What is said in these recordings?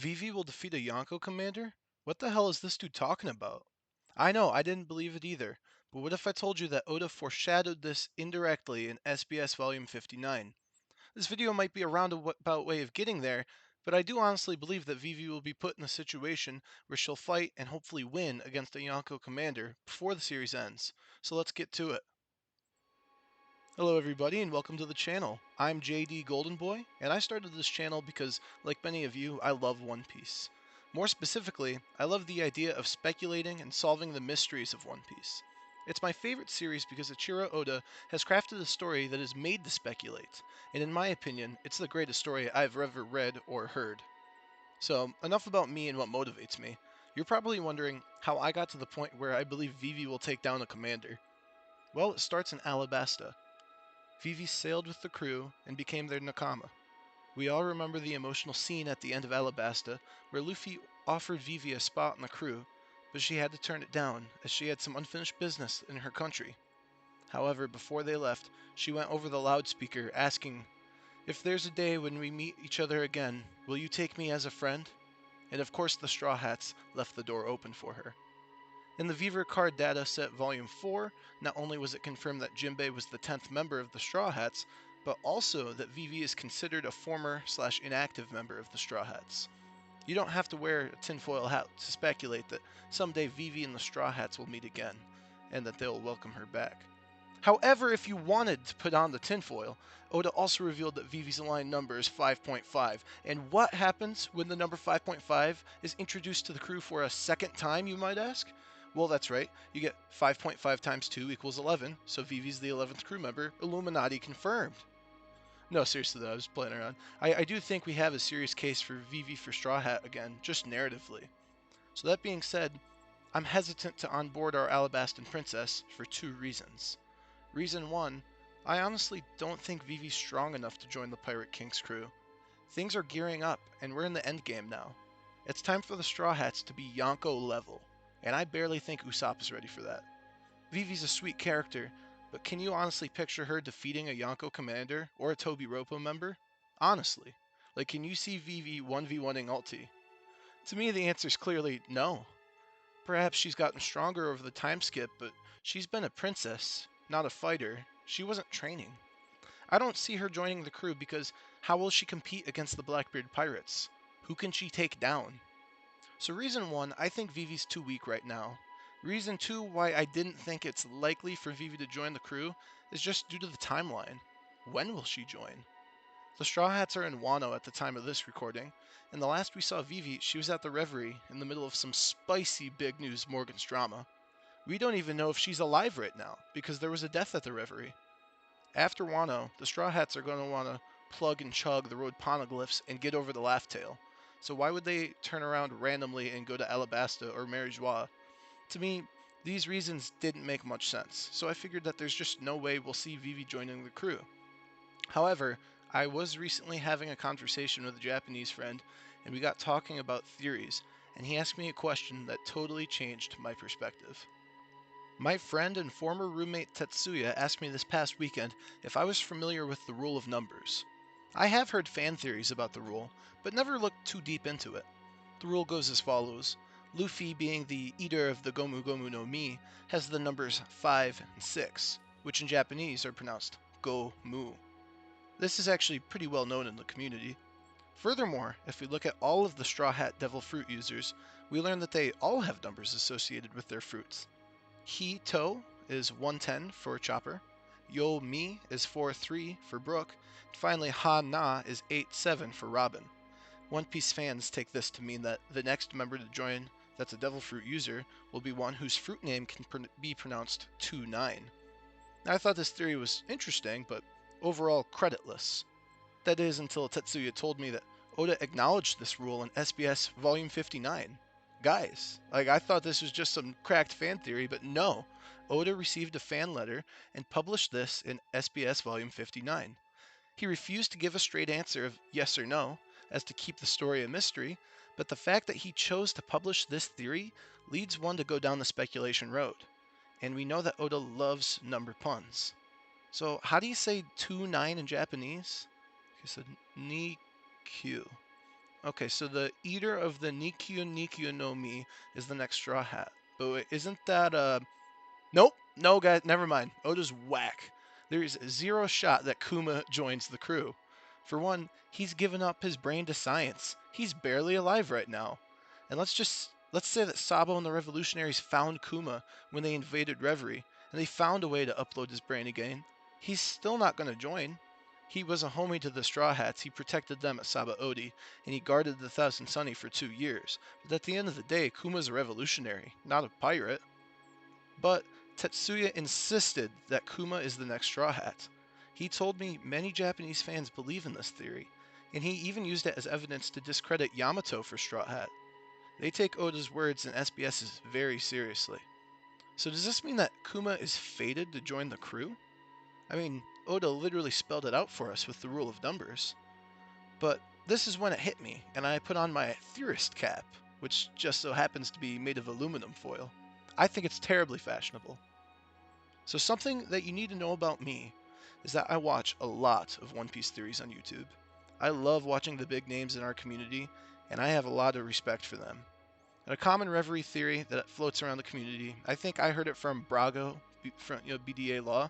Vivi will defeat a Yonko commander? What the hell is this dude talking about? I know, I didn't believe it either, but what if I told you that Oda foreshadowed this indirectly in SBS Volume 59? This video might be a roundabout way of getting there, but I do honestly believe that Vivi will be put in a situation where she'll fight and hopefully win against a Yonko commander before the series ends. So let's get to it. Hello everybody and welcome to the channel. I'm JD Golden Boy, and I started this channel because, like many of you, I love One Piece. More specifically, I love the idea of speculating and solving the mysteries of One Piece. It's my favorite series because Ichiro Oda has crafted a story that is made to speculate, and in my opinion, it's the greatest story I've ever read or heard. So, enough about me and what motivates me. You're probably wondering how I got to the point where I believe Vivi will take down a commander. Well, it starts in Alabasta. Vivi sailed with the crew and became their nakama. We all remember the emotional scene at the end of Alabasta, where Luffy offered Vivi a spot in the crew, but she had to turn it down as she had some unfinished business in her country. However, before they left, she went over the loudspeaker asking, "If there's a day when we meet each other again, will you take me as a friend?" And of course the Straw Hats left the door open for her. In the Viver Card Data Set Volume 4, not only was it confirmed that Jinbei was the 10th member of the Straw Hats, but also that Vivi is considered a former/inactive member of the Straw Hats. You don't have to wear a tinfoil hat to speculate that someday Vivi and the Straw Hats will meet again, and that they'll welcome her back. However, if you wanted to put on the tinfoil, Oda also revealed that Vivi's line number is 5.5. And what happens when the number 5.5 is introduced to the crew for a second time, you might ask? Well, that's right. You get 5.5 times 2 equals 11, so Vivi's the 11th crew member. Illuminati confirmed. No, seriously though, I was playing around. I do think we have a serious case for Vivi for Straw Hat again, just narratively. So that being said, I'm hesitant to onboard our Alabastan princess for two reasons. Reason 1, I honestly don't think Vivi's strong enough to join the Pirate King's crew. Things are gearing up, and we're in the endgame now. It's time for the Straw Hats to be Yonko level, and I barely think Usopp is ready for that. Vivi's a sweet character, but can you honestly picture her defeating a Yonko commander or a Toby Roppo member? Honestly. Like, can you see Vivi 1v1ing Ulti? To me, the answer is clearly no. Perhaps she's gotten stronger over the time skip, but she's been a princess, not a fighter. She wasn't training. I don't see her joining the crew because how will she compete against the Blackbeard pirates? Who can she take down? So reason 1, I think Vivi's too weak right now. Reason 2, why I didn't think it's likely for Vivi to join the crew is just due to the timeline. When will she join? The Straw Hats are in Wano at the time of this recording, and the last we saw Vivi, she was at the Reverie in the middle of some spicy big news Morgan's drama. We don't even know if she's alive right now, because there was a death at the Reverie. After Wano, the Straw Hats are going to want to plug and chug the road poneglyphs and get over the laugh tail. So why would they turn around randomly and go to Alabasta or Mary Joie? To me, these reasons didn't make much sense, so I figured that there's just no way we'll see Vivi joining the crew. However, I was recently having a conversation with a Japanese friend, and we got talking about theories, and he asked me a question that totally changed my perspective. My friend and former roommate Tetsuya asked me this past weekend if I was familiar with the rule of numbers. I have heard fan theories about the rule, but never looked too deep into it. The rule goes as follows. Luffy, being the eater of the Gomu Gomu no Mi, has the numbers 5 and 6, which in Japanese are pronounced Go-Mu. This is actually pretty well known in the community. Furthermore, if we look at all of the Straw Hat Devil Fruit users, we learn that they all have numbers associated with their fruits. He-To is 110 for Chopper, Yo-Mi is 4-3 for Brook, and finally Ha-Na is 8-7 for Robin. One Piece fans take this to mean that the next member to join that's a Devil Fruit user will be one whose fruit name can be pronounced 2-9. Now, I thought this theory was interesting, but overall creditless. That is, until Tetsuya told me that Oda acknowledged this rule in SBS Volume 59. Guys, I thought this was just some cracked fan theory, but no. Oda received a fan letter and published this in SBS Volume 59. He refused to give a straight answer of yes or no, as to keep the story a mystery, but the fact that he chose to publish this theory leads one to go down the speculation road. And we know that Oda loves number puns. So how do you say 2-9 in Japanese? He said Nikyu. Okay, so the eater of the Nikyu no Mi is the next Straw Hat. But wait, isn't that Nope, no, guys, never mind. Oda's whack. There is zero shot that Kuma joins the crew. For one, he's given up his brain to science. He's barely alive right now. And let's say that Sabo and the revolutionaries found Kuma when they invaded Reverie, and they found a way to upload his brain again. He's still not going to join. He was a homie to the Straw Hats. He protected them at Saba Odi, and he guarded the Thousand Sunny for 2 years. But at the end of the day, Kuma's a revolutionary, not a pirate. But Tetsuya insisted that Kuma is the next Straw Hat. He told me many Japanese fans believe in this theory, and he even used it as evidence to discredit Yamato for Straw Hat. They take Oda's words and SBS's very seriously. So does this mean that Kuma is fated to join the crew? I mean, Oda literally spelled it out for us with the rule of numbers. But this is when it hit me, and I put on my theorist cap, which just so happens to be made of aluminum foil. I think it's terribly fashionable. So something that you need to know about me is that I watch a lot of One Piece theories on YouTube. I love watching the big names in our community, and I have a lot of respect for them. And a common reverie theory that floats around the community, I think I heard it from Brago, from BDA Law,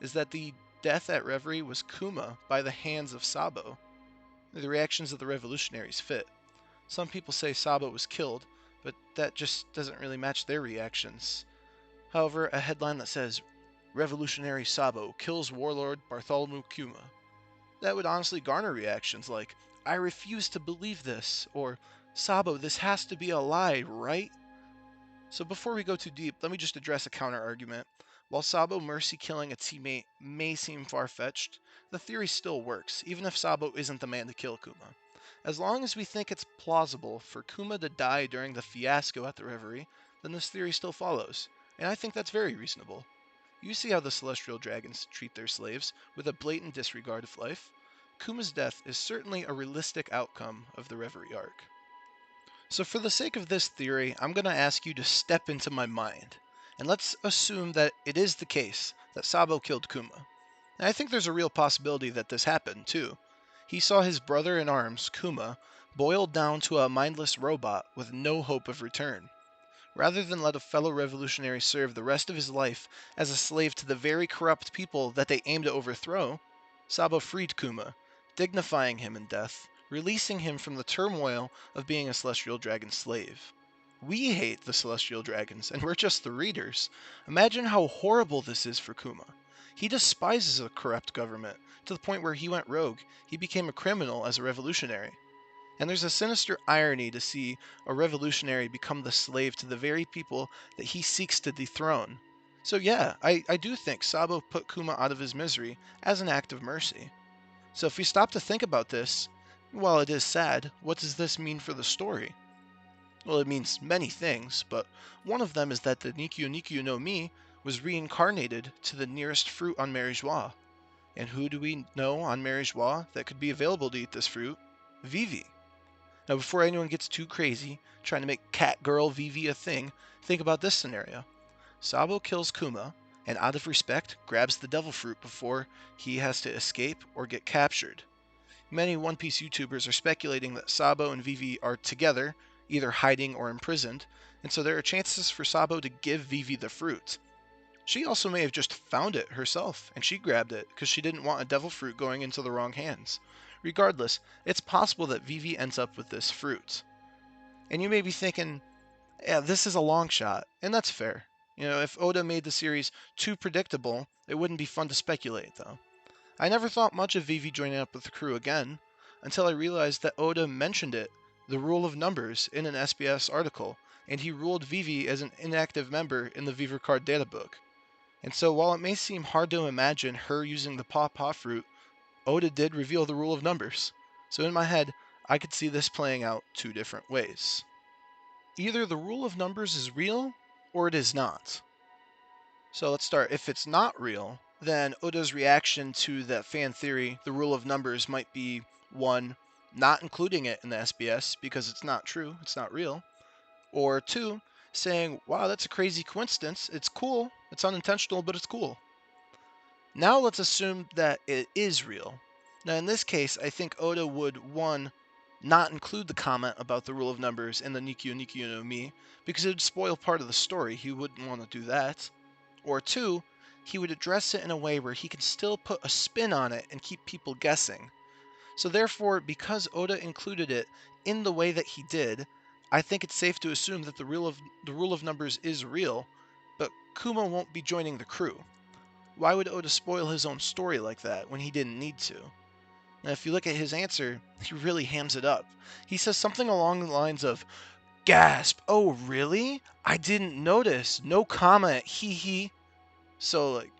is that the death at Reverie was Kuma by the hands of Sabo. The reactions of the revolutionaries fit. Some people say Sabo was killed, but that just doesn't really match their reactions. However, a headline that says, Revolutionary Sabo kills warlord Bartholomew Kuma, that would honestly garner reactions like, I refuse to believe this, or Sabo, this has to be a lie, right? So before we go too deep, let me just address a counter-argument. While Sabo mercy killing a teammate may seem far-fetched, the theory still works, even if Sabo isn't the man to kill Kuma. As long as we think it's plausible for Kuma to die during the fiasco at the Reverie, then this theory still follows, and I think that's very reasonable. You see how the celestial dragons treat their slaves, with a blatant disregard of life. Kuma's death is certainly a realistic outcome of the Reverie arc. So for the sake of this theory, I'm going to ask you to step into my mind. And let's assume that it is the case that Sabo killed Kuma. And I think there's a real possibility that this happened, too. He saw his brother in arms, Kuma, boiled down to a mindless robot with no hope of return. Rather than let a fellow revolutionary serve the rest of his life as a slave to the very corrupt people that they aim to overthrow, Sabo freed Kuma, dignifying him in death, releasing him from the turmoil of being a celestial dragon slave. We hate the celestial dragons, and we're just the readers. Imagine how horrible this is for Kuma. He despises a corrupt government, to the point where he went rogue. He became a criminal as a revolutionary. And there's a sinister irony to see a revolutionary become the slave to the very people that he seeks to dethrone. So yeah, I do think Sabo put Kuma out of his misery as an act of mercy. So if we stop to think about this, while it is sad, what does this mean for the story? Well, it means many things, but one of them is that the Nikyu no Mi was reincarnated to the nearest fruit on Mary Joie. And who do we know on Mary Joie that could be available to eat this fruit? Vivi. Now, before anyone gets too crazy trying to make cat girl Vivi a thing, think about this scenario. Sabo kills Kuma, and out of respect, grabs the devil fruit before he has to escape or get captured. Many One Piece YouTubers are speculating that Sabo and Vivi are together, either hiding or imprisoned, and so there are chances for Sabo to give Vivi the fruit. She also may have just found it herself, and she grabbed it because she didn't want a devil fruit going into the wrong hands. Regardless, it's possible that Vivi ends up with this fruit. And you may be thinking, yeah, this is a long shot, and that's fair. If Oda made the series too predictable, it wouldn't be fun to speculate, though. I never thought much of Vivi joining up with the crew again, until I realized that Oda mentioned it, the rule of numbers, in an SBS article, and he ruled Vivi as an inactive member in the Viver Card databook. And so while it may seem hard to imagine her using the Paw Paw fruit, Oda did reveal the rule of numbers. So in my head, I could see this playing out two different ways. Either the rule of numbers is real, or it is not. So let's start. If it's not real, then Oda's reaction to that fan theory, the rule of numbers, might be one, not including it in the SBS because it's not true, it's not real. Or two, saying, wow, that's a crazy coincidence, it's cool, it's unintentional, but it's cool. Now let's assume that it is real. Now in this case, I think Oda would, one, not include the comment about the rule of numbers in the Nikyu Nikyu no Mi, because it would spoil part of the story. He wouldn't want to do that. Or two, he would address it in a way where he could still put a spin on it and keep people guessing. So therefore, because Oda included it in the way that he did, I think it's safe to assume that the rule of numbers is real, but Kuma won't be joining the crew. Why would Oda spoil his own story like that when he didn't need to? Now, if you look at his answer, he really hams it up. He says something along the lines of, "Gasp! Oh, really? I didn't notice. No comment. Hee hee." So, like,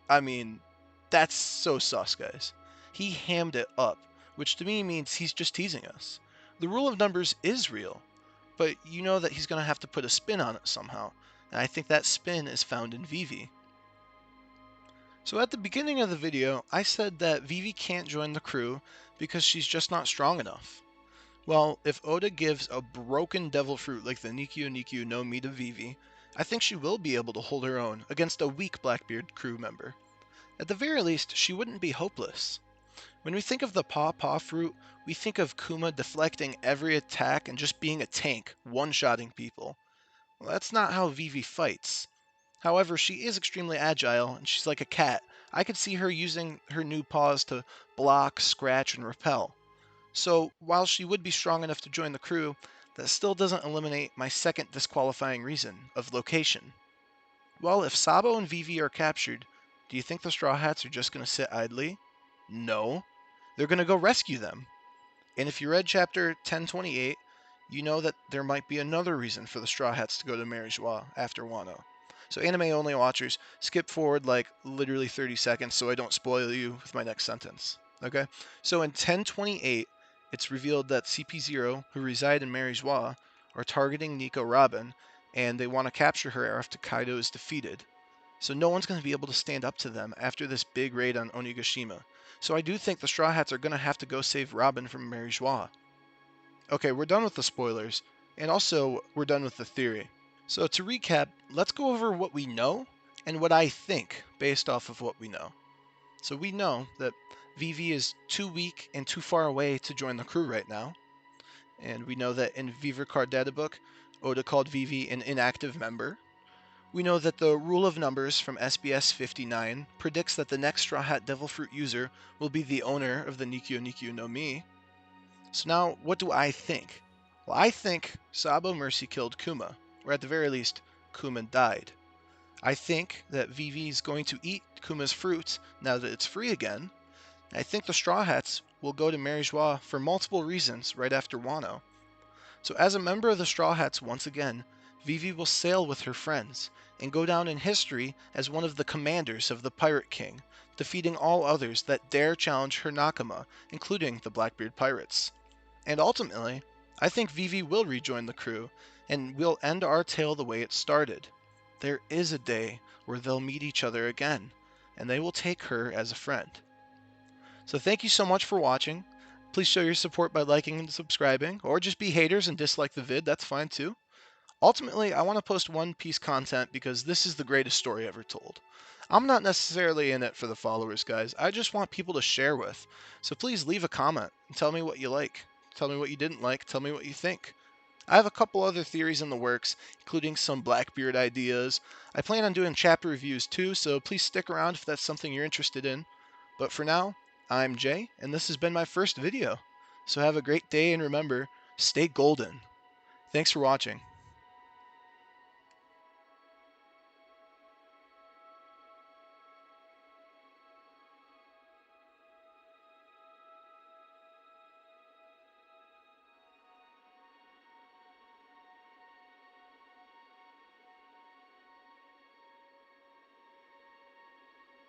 I mean, that's so sus, guys. He hammed it up, which to me means he's just teasing us. The rule of numbers is real, but you know that he's going to have to put a spin on it somehow, and I think that spin is found in Vivi. So at the beginning of the video, I said that Vivi can't join the crew because she's just not strong enough. Well, if Oda gives a broken devil fruit like the Nikyu Nikyu no Mi to Vivi, I think she will be able to hold her own against a weak Blackbeard crew member. At the very least, she wouldn't be hopeless. When we think of the Paw Paw fruit, we think of Kuma deflecting every attack and just being a tank, one-shotting people. Well, that's not how Vivi fights. However, she is extremely agile, and she's like a cat. I could see her using her new paws to block, scratch, and repel. So, while she would be strong enough to join the crew, that still doesn't eliminate my second disqualifying reason, of location. Well, if Sabo and Vivi are captured, do you think the Straw Hats are just going to sit idly? No. They're going to go rescue them. And if you read chapter 1028, you know that there might be another reason for the Straw Hats to go to Mary Joie after Wano. So anime only watchers, skip forward like literally 30 seconds so I don't spoil you with my next sentence. Okay? So in 1028, it's revealed that CP0, who reside in Mary Joie, are targeting Nico Robin, and they want to capture her after Kaido is defeated. So no one's going to be able to stand up to them after this big raid on Onigashima. So I do think the Straw Hats are going to have to go save Robin from Mary Joie. Okay, we're done with the spoilers, and also we're done with the theory. So to recap, let's go over what we know and what I think based off of what we know. So we know that Vivi is too weak and too far away to join the crew right now. And we know that in Viver Card Data Book, Oda called Vivi an inactive member. We know that the rule of numbers from SBS 59 predicts that the next Straw Hat Devil Fruit user will be the owner of the Nikyu Nikyu no Mi. So now, what do I think? Well, I think Sabo Mercy killed Kuma, or at the very least, Kuma died. I think that Vivi is going to eat Kuma's fruit now that it's free again. I think the Straw Hats will go to Mary Joie for multiple reasons right after Wano. So as a member of the Straw Hats once again, Vivi will sail with her friends and go down in history as one of the commanders of the Pirate King, defeating all others that dare challenge her Nakama, including the Blackbeard Pirates. And ultimately, I think Vivi will rejoin the crew, and we'll end our tale the way it started. There is a day where they'll meet each other again, and they will take her as a friend. So thank you so much for watching. Please show your support by liking and subscribing, or just be haters and dislike the vid, that's fine too. Ultimately, I want to post One Piece content because this is the greatest story ever told. I'm not necessarily in it for the followers, guys. I just want people to share with. So please leave a comment and tell me what you like. Tell me what you didn't like. Tell me what you think. I have a couple other theories in the works, including some Blackbeard ideas. I plan on doing chapter reviews too, so please stick around if that's something you're interested in. But for now, I'm Jay, and this has been my first video. So have a great day, and remember, stay golden. Thanks for watching.